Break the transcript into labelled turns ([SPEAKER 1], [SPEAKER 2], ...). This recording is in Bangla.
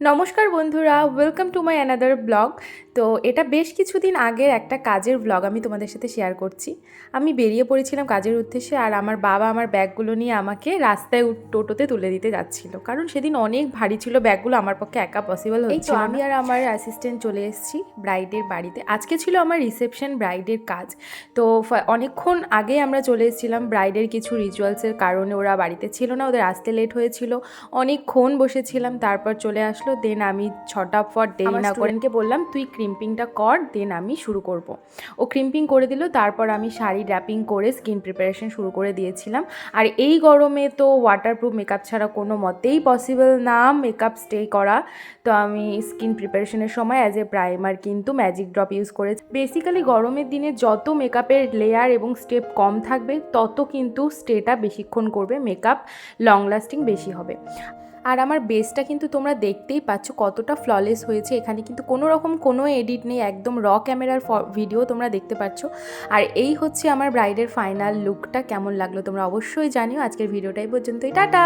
[SPEAKER 1] নমস্কার বন্ধুরা, welcome to my another blog. তো এটা বেশ কিছুদিন আগের একটা কাজের ব্লগ আমি তোমাদের সাথে শেয়ার করছি। আমি বেরিয়ে পড়েছিলাম কাজের উদ্দেশ্যে, আর আমার বাবা আমার ব্যাগগুলো নিয়ে আমাকে রাস্তায় টোটোতে তুলে দিতে যাচ্ছিল, কারণ সেদিন অনেক ভারী ছিল ব্যাগগুলো, আমার পক্ষে একা পসিবল হচ্ছিল না। আমি আর আমার অ্যাসিস্ট্যান্ট চলে এসেছি ব্রাইডের বাড়িতে। আজকে ছিল আমার রিসেপশন, ব্রাইডের কাজ। তো অনেকক্ষণ আগে আমরা চলে এসেছিলাম, ব্রাইডের কিছু রিচুয়ালসের কারণে ওরা বাড়িতে ছিল না, ওদের আসতে লেট হয়েছিল। অনেকক্ষণ বসেছিলাম, তারপর চলে আসলো। দেন আমি ছটাফট দেরি না করে বললাম তুই ক্রিম্পিংটা কর, দেন আমি শুরু করব। ও ক্রিম্পিং করে দিল, তারপর আমি শাড়ি র্যাপিং করে স্কিন প্রিপারেশন শুরু করে দিয়েছিলাম। আর এই গরমে তো ওয়াটারপ্রুফ মেকআপ ছাড়া কোনো মতেই পসিবল না মেকআপ স্টে করা। তো আমি স্কিন প্রিপারেশনের সময় অ্যাজ এ প্রাইমার কিন্তু ম্যাজিক ড্রপ ইউজ করেছি। বেসিক্যালি গরমের দিনে যত মেকআপের লেয়ার এবং স্টেপ কম থাকবে তত কিন্তু স্টেটা বেশিক্ষণ করবে, মেকআপ লং লাস্টিং বেশি হবে। আর আমার বেসটা কিন্তু তোমরা দেখতেই পাচ্ছ কতটা ফ্ললেস হয়েছে। এখানে কিন্তু কোনো রকম কোনো এডিট নেই, একদম র ক্যামেরার ভিডিও তোমরা দেখতে পাচ্ছ। আর এই হচ্ছে আমার ব্রাইডের ফাইনাল লুকটা। কেমন লাগলো তোমরা অবশ্যই জানিও। আজকের ভিডিওটাই পর্যন্তই, টাটা।